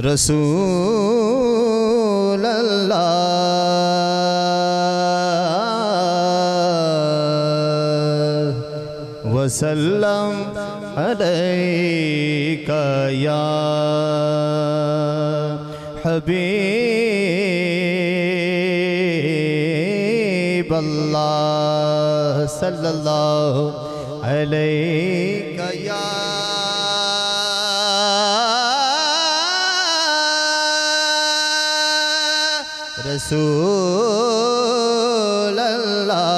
रसूल अल्लाह वसल्लम अलैका या हबीब अल्लाह सल्लल्लाहु अलैका या रसूल अल्लाह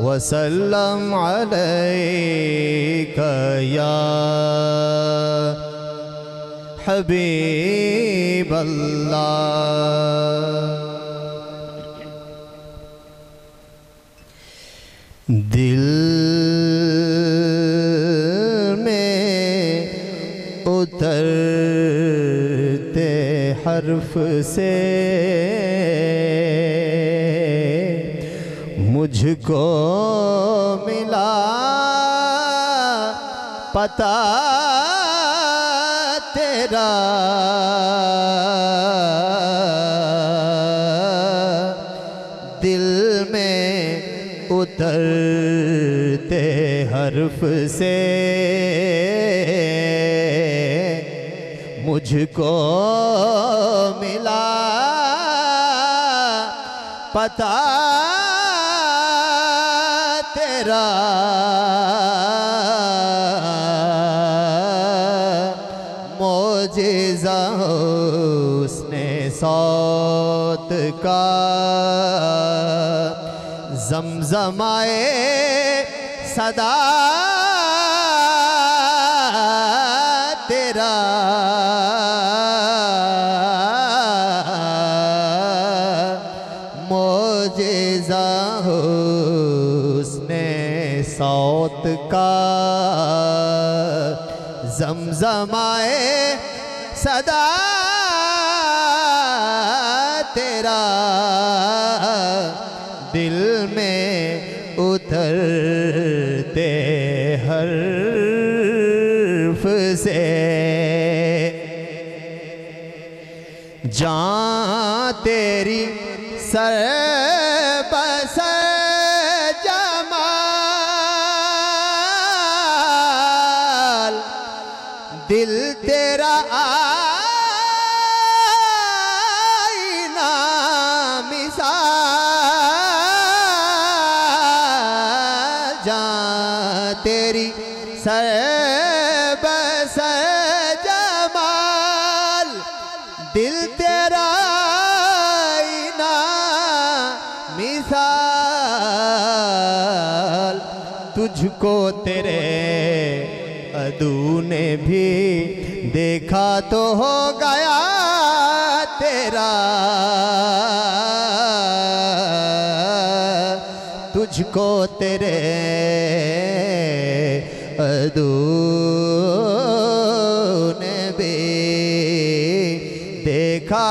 वसल्लम अलैका या हबीब अल्लाह। दिल में उतरते हर्फ से मुझको मिला पता तेरा, दिल में उतरते हर्फ से मुझको मिला पता तेरा, मोजिज़ा उसने सौत का ज़मज़माए सदा तेरा, मोजिज़ा उसने सौत का ज़मज़माए सदा तेरा, दिल में उतरते हर्फ से जान तेरी सर बसर जमाल, दिल तेरा आईना मिसाल, जान तेरी सर बसर जमाल, दिल तेरा आईना मिसाल, तुझको तेरे अदू ने भी देखा तो हो गया तेरा, तुझको तेरे अदू ने भी देखा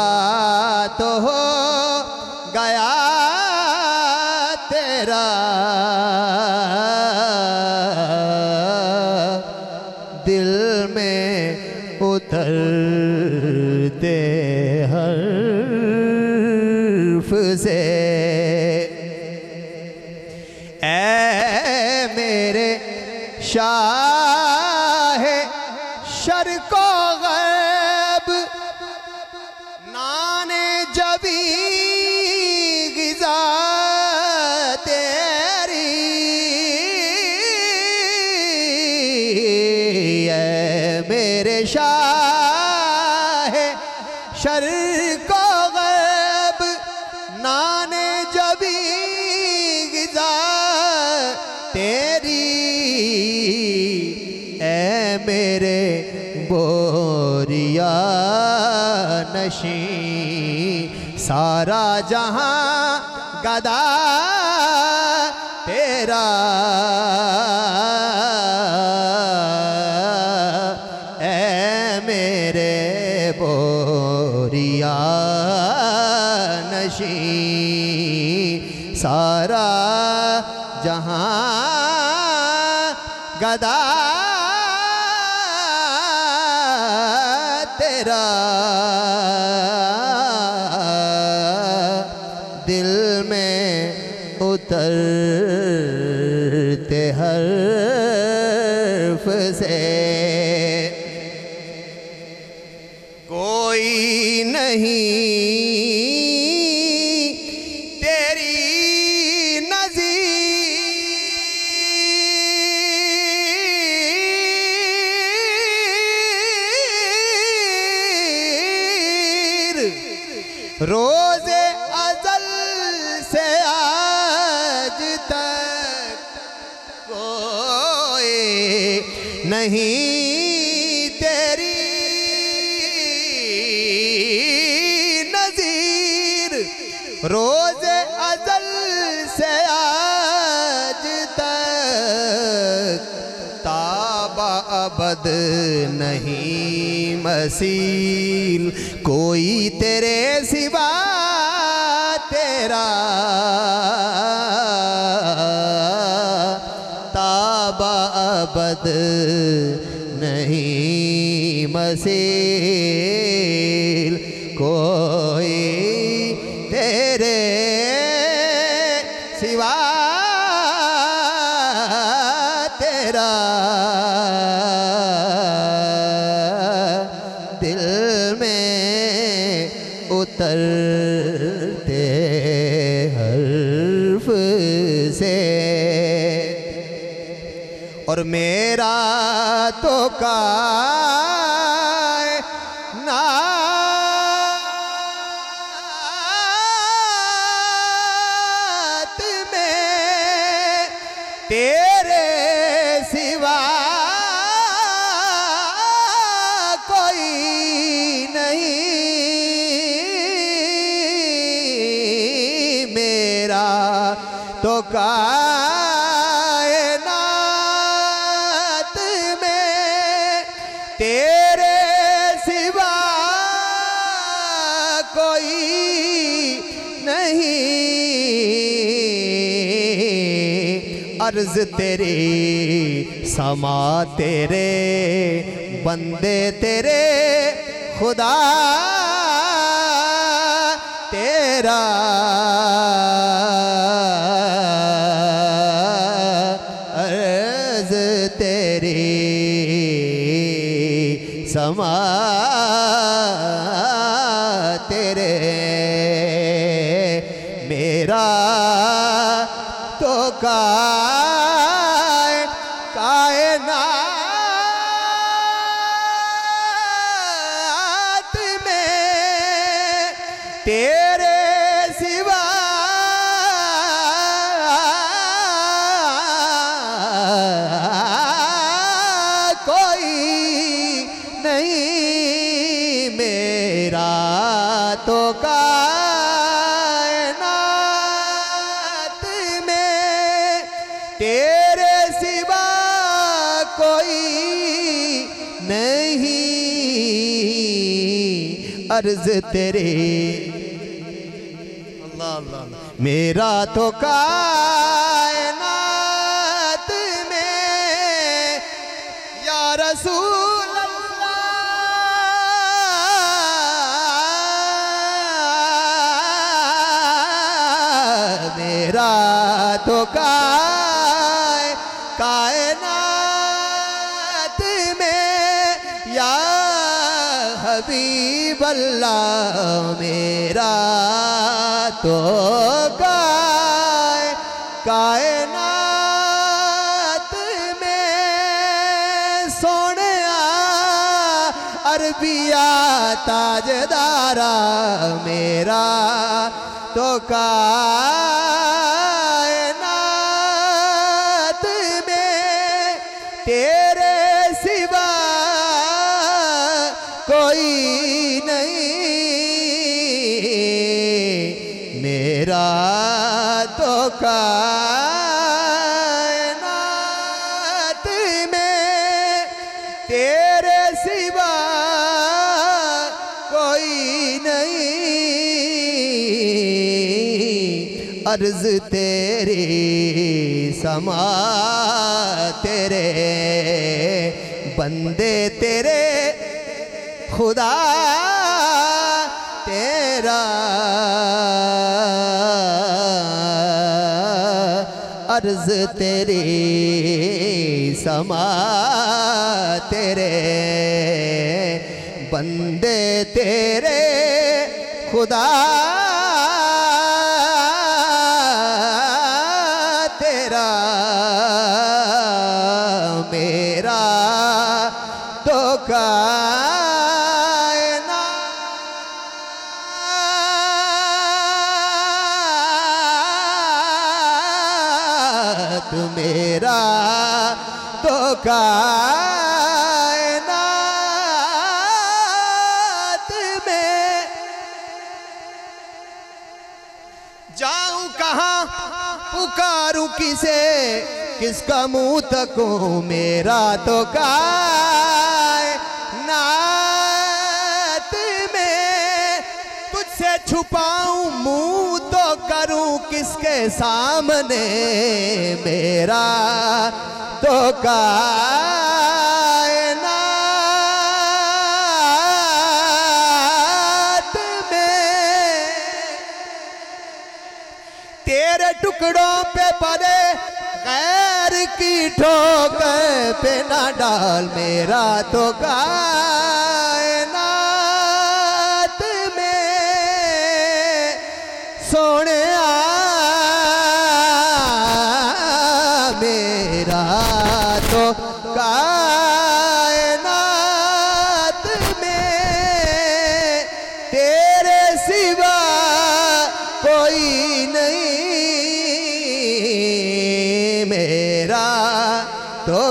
तो हो गया तेरा, दिल में उतरते हर्फ से ऐ मेरे शाहे शर्को गैब नाने जबी गिज़ा तेरी, मेरे शाहे शर्को गैब नाने जबी गिज़ा तेरी, ऐ मेरे बोरिया नशी सारा जहां गदा तेरा, ऐ मेरे बोरिया नशी सारा जहां गदा तेरा दिल में उतरते हर्फ से कोई नहीं तेरी नज़ीर रोज़े अज़ल से आज तक कोई नहीं तेरी नज़ीर रोज़े अज़ल से आज तक ताबा अबद नहीं मसील कोई तेरे सिवा तेरा ताबा अबद नहीं मसील कोई तेरे सिवा तेरा दिल में उतरते हर्फ से और मेरा तो कायनात में तेरे सिवा कोई नहीं मेरा तो कायनात में तेरे सिवा कोई नहीं अर्ज़ तेरी समा तेरे बंदे तेरे खुदा तेरा अर्ज़ तेरी समा तेरे मेरा तो कायनात में तेरे सिवा कोई नहीं मेरा तो कायनात में तेरे सिवा कोई नहीं अर्ज़ तेरे अल्लाह अल्लाह मेरा तो कायनात में या रसूल अल्लाह मेरा तो कायनात में या हबीब अल्लाह मेरा तो कायनात में सोनिया अरबिया ताजदारा मेरा तो कायनात में तेरे सिवा कोई नहीं मेरा तो कायनात में तेरे सिवा कोई नहीं अर्ज़ तेरी समा तेरे बंदे तेरे खुदा तेरा अर्ज तेरी समा तेरे बंदे तेरे खुदा तेरा मेरा तो कायनात मेरा तो कायनात में जाऊं कहाँ पुकारूं किसे किसका मुंह तकूं मेरा तो कायनात में तुझसे छुपाऊं मुंह तो करूं किसके सामने मेरा तो कायनात में तेरे टुकड़ों पे पड़े गैर की ठोकर पे ना डाल मेरा तो कायनात में सोने मेरा तो कायनात में तेरे सिवा कोई नहीं मेरा तो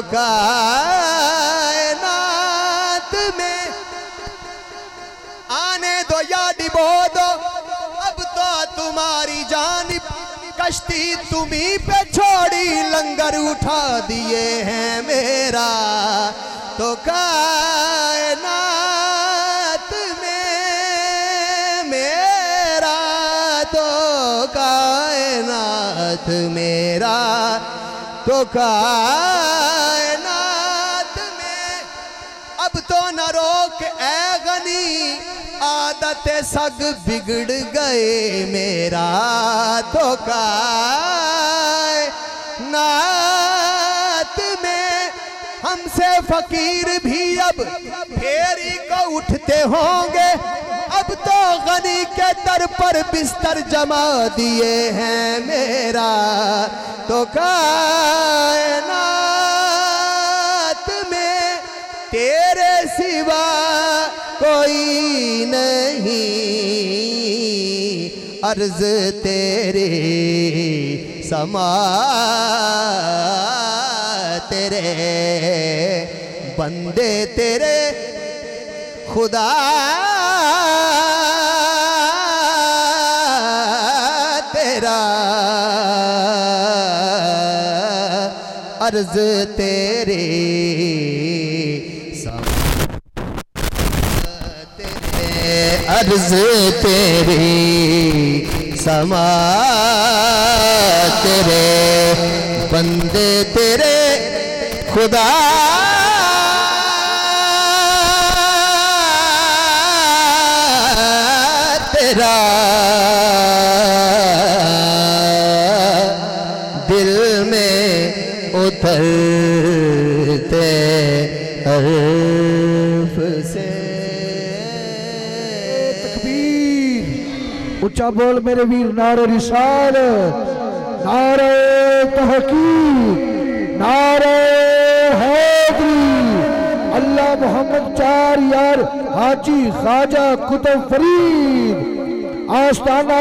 कायनात में आने दो या डिबो दो अब तो तुम्हारी जानिब कश्ती तुम्ही पे छोड़ी लंगर उठा दिए हैं मेरा तो कायनात में मेरा तो कायनात मेरा तो कायनात में अब तो न रोक ए गनी आदत सग बिगड़ गए मेरा तो कायनात में हमसे फकीर भी अब फेरी को उठते होंगे अब तो गनी के दर पर बिस्तर जमा दिए हैं मेरा तो कायनात में तेरे सिवा कोई नहीं अर्ज तेरे समा तेरे बंदे तेरे खुदा तेरा अर्ज तेरे अर्ज तेरी समा तेरे बंदे तेरे खुदा तेरा दिल में उतरते हर्फ से ऊंचा बोल मेरे वीर नारे रिसालत नारे तहकीक नारे हैदरी अल्लाह मोहम्मद चार यार हाजी ख्वाजा कुतुब फरीद आस्ताना